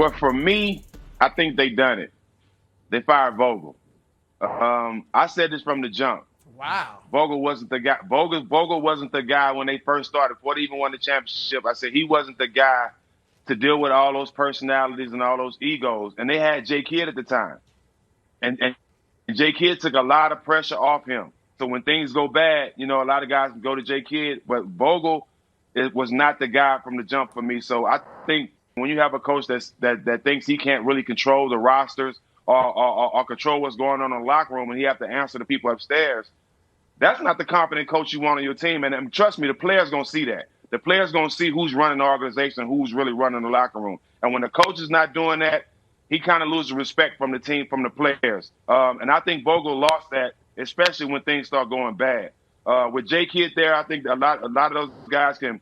Well, for me, I think they done it. They fired Vogel. I said this from the jump. Wow. Vogel wasn't the guy. Vogel wasn't the guy when they first started. Before they even won the championship, I said he wasn't the guy to deal with all those personalities and all those egos. And they had J. Kidd at the time. And J. Kidd took a lot of pressure off him. So when things go bad, a lot of guys go to J. Kidd. But Vogel was not the guy from the jump for me. So I think when you have a coach that thinks he can't really control the rosters or control what's going on in the locker room and he have to answer to people upstairs, that's not the confident coach you want on your team. And trust me, the players going to see that. The players going to see who's running the organization, who's really running the locker room. And when the coach is not doing that, he kind of loses respect from the team, from the players. And I think Vogel lost that, especially when things start going bad. With J. Kidd there, I think a lot of those guys can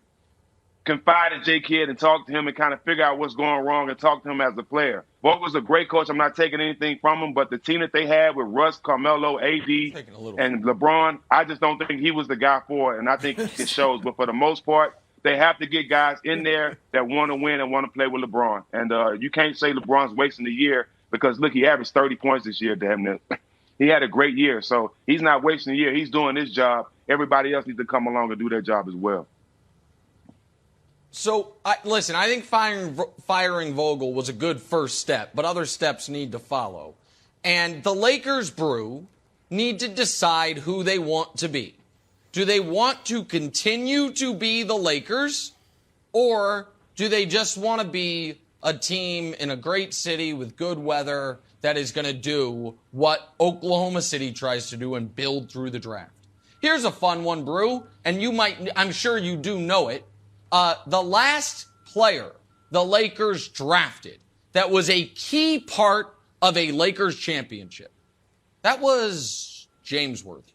confide in J. Kidd and talk to him and kind of figure out what's going wrong and talk to him as a player. Vogel's a great coach. I'm not taking anything from him, but the team that they had with Russ, Carmelo, AD, and LeBron, I just don't think he was the guy for it, and I think it shows. But for the most part, they have to get guys in there that want to win and want to play with LeBron. And you can't say LeBron's wasting the year because, look, he averaged 30 points this year, damn near. He had a great year, so he's not wasting a year. He's doing his job. Everybody else needs to come along and do their job as well. So, listen, I think firing Vogel was a good first step, but other steps need to follow. And the Lakers, Brew, need to decide who they want to be. Do they want to continue to be the Lakers, or do they just want to be a team in a great city with good weather that is going to do what Oklahoma City tries to do and build through the draft? Here's a fun one, Brew, and I'm sure you do know it. The last player the Lakers drafted that was a key part of a Lakers championship, that was James Worthy.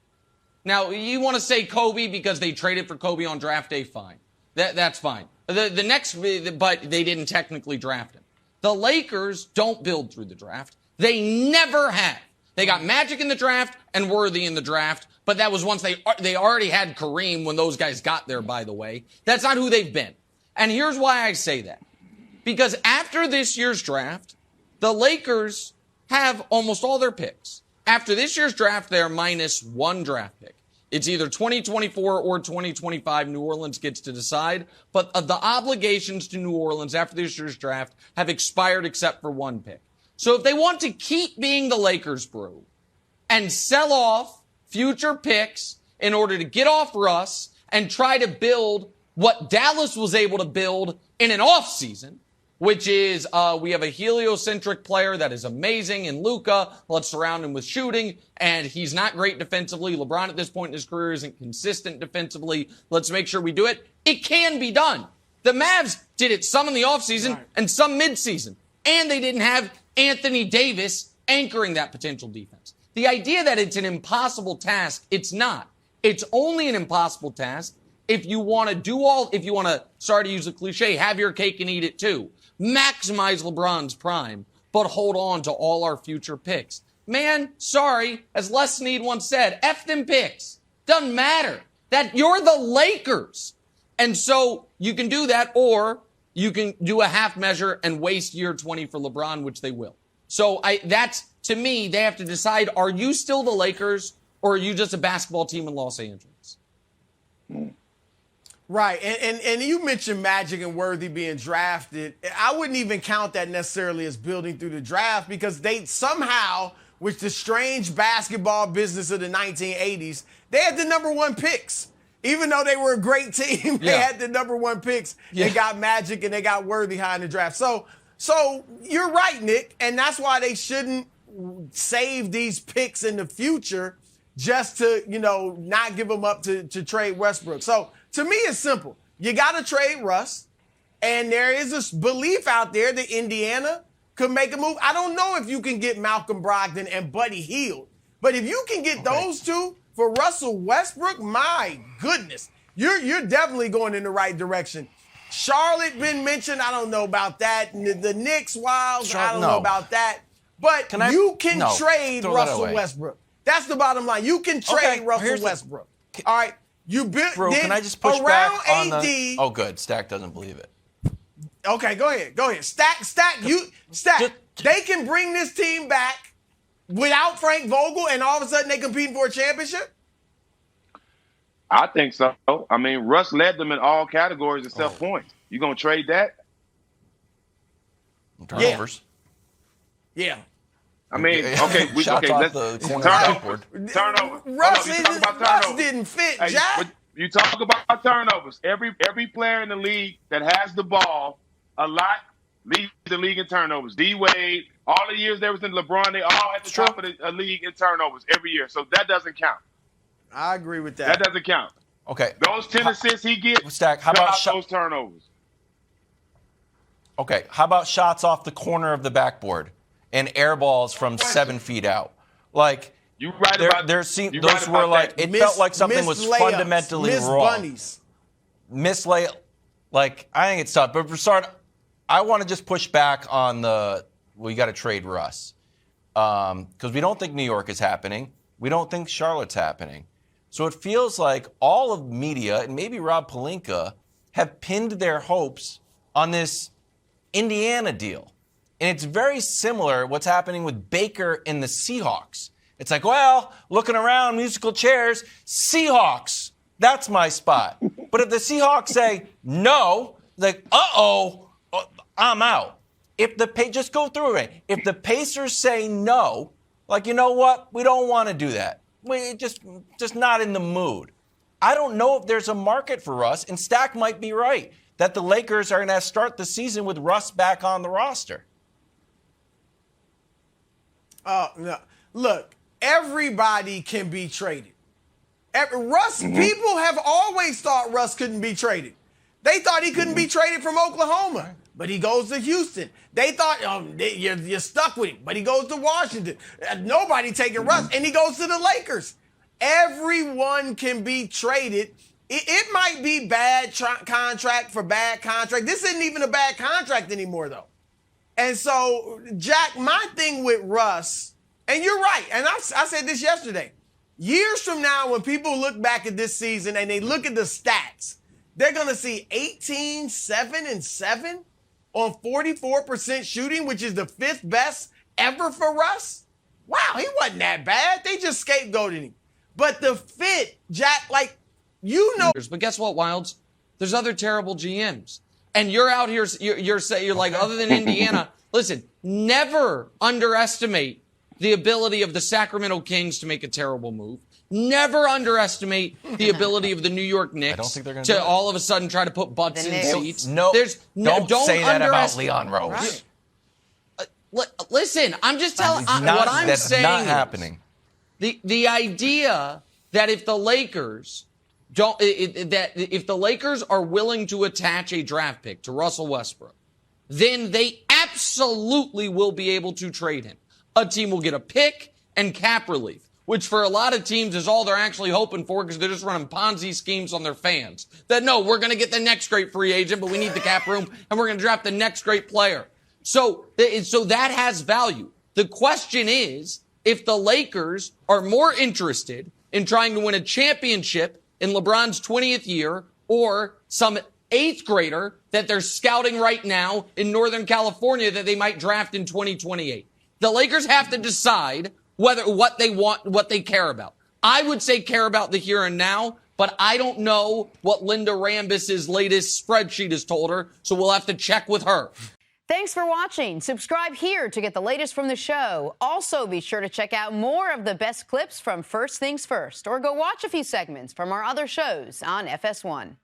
Now, you want to say Kobe because they traded for Kobe on draft day, fine. That's fine. But they didn't technically draft him. The Lakers don't build through the draft. They never have. They got Magic in the draft and Worthy in the draft, but that was once they already had Kareem when those guys got there, by the way. That's not who they've been. And here's why I say that. Because after this year's draft, the Lakers have almost all their picks. After this year's draft, they're minus one draft pick. It's either 2024 or 2025. New Orleans gets to decide. But the obligations to New Orleans after this year's draft have expired except for one pick. So if they want to keep being the Lakers, Brew, and sell off future picks in order to get off Russ and try to build what Dallas was able to build in an offseason, which is we have a heliocentric player that is amazing in Luka. Let's surround him with shooting, and he's not great defensively. LeBron at this point in his career isn't consistent defensively. Let's make sure we do it. It can be done. The Mavs did it some in the offseason and some midseason, and they didn't have Anthony Davis anchoring that potential defense. The idea that it's an impossible task, it's not. It's only an impossible task if you want to sorry to use a cliche, have your cake and eat it too. Maximize LeBron's prime, but hold on to all our future picks. Man, sorry, as Les Snead once said, F them picks. Doesn't matter. That you're the Lakers. And so you can do that, or you can do a half measure and waste year 20 for LeBron, which they will. So to me, they have to decide, are you still the Lakers or are you just a basketball team in Los Angeles? Right. And you mentioned Magic and Worthy being drafted. I wouldn't even count that necessarily as building through the draft because they somehow, with the strange basketball business of the 1980s, they had the number one picks. Even though they were a great team, they had the number one picks. They got Magic and they got Worthy high in the draft. So you're right, Nick, and that's why they shouldn't save these picks in the future just to, not give them up to trade Westbrook. So to me, it's simple. You got to trade Russ, and there is this belief out there that Indiana could make a move. I don't know if you can get Malcolm Brogdon and Buddy Hield, but if you can get those two for Russell Westbrook, my goodness, you're definitely going in the right direction. Charlotte been mentioned. I don't know about that. The Knicks, Wilds, I don't know about that. But you can trade Russell Westbrook. That's the bottom line. You can trade Russell Westbrook. All right. You built. Bro, can I just push back on the? Oh, good. Stack doesn't believe it. Okay, go ahead. Stack. Stat, they can bring this team back without Frank Vogel, and all of a sudden they competing for a championship? I think so. I mean, Russ led them in all categories except points. You going to trade that? Turnovers. Yeah. I mean, okay, let's turnover. Russ didn't fit, hey, Jack. You talk about turnovers. Every player in the league that has the ball a lot leads the league in turnovers. D-Wade, all the years there was in LeBron, they all at the top of the league in turnovers every year. So that doesn't count. I agree with that. That doesn't count. Okay. Those 10 assists he gets, Stack, how about those turnovers? Okay, how about shots off the corner of the backboard and air balls from 7 feet out? Like, you right about those were like, it felt like something was fundamentally wrong. Bunnies. Miss lay, like, I think it's tough. But Broussard, I want to just push back on you got to trade Russ. Because we don't think New York is happening. We don't think Charlotte's happening. So it feels like all of media, and maybe Rob Pelinka, have pinned their hopes on this Indiana deal. And it's very similar what's happening with Baker and the Seahawks. It's like, well, looking around, musical chairs, Seahawks, that's my spot. But if the Seahawks say no, like, I'm out. Just go through it. If the Pacers say no, like, you know what, we don't want to do that. We just not in the mood. I don't know if there's a market for Russ, and Stack might be right, that the Lakers are going to start the season with Russ back on the roster. No. Look, everybody can be traded. People have always thought Russ couldn't be traded. They thought he couldn't be traded from Oklahoma, but he goes to Houston. They thought you're stuck with him, but he goes to Washington. Nobody taking Russ, and he goes to the Lakers. Everyone can be traded. It might be bad contract for bad contract. This isn't even a bad contract anymore, though. And so, Jack, my thing with Russ, and you're right, and I said this yesterday, years from now when people look back at this season and they look at the stats, they're going to see 18, 7, and 7 on 44% shooting, which is the 5th best ever for Russ. Wow, he wasn't that bad. They just scapegoated him. But the fit, Jack, like, you know. But guess what, Wilds? There's other terrible GMs. And you're out here, you're like, other than Indiana, listen, never underestimate the ability of the Sacramento Kings to make a terrible move. Never underestimate the ability of the New York Knicks I don't think they're gonna to all of a sudden try to put butts in seats. Don't say that about Leon Rose. Right. Listen, I'm just telling what I'm saying. That's not happening. The idea that if the Lakers if the Lakers are willing to attach a draft pick to Russell Westbrook, then they absolutely will be able to trade him. A team will get a pick and cap relief, which for a lot of teams is all they're actually hoping for because they're just running Ponzi schemes on their fans. That, no, we're going to get the next great free agent, but we need the cap room, and we're going to draft the next great player. So that has value. The question is, if the Lakers are more interested in trying to win a championship in LeBron's 20th year or some 8th grader that they're scouting right now in Northern California that they might draft in 2028. The Lakers have to decide what they want, what they care about. I would say care about the here and now, but I don't know what Linda Rambis's latest spreadsheet has told her, so we'll have to check with her. Thanks for watching. Subscribe here to get the latest from the show. Also, be sure to check out more of the best clips from First Things First, or go watch a few segments from our other shows on FS1.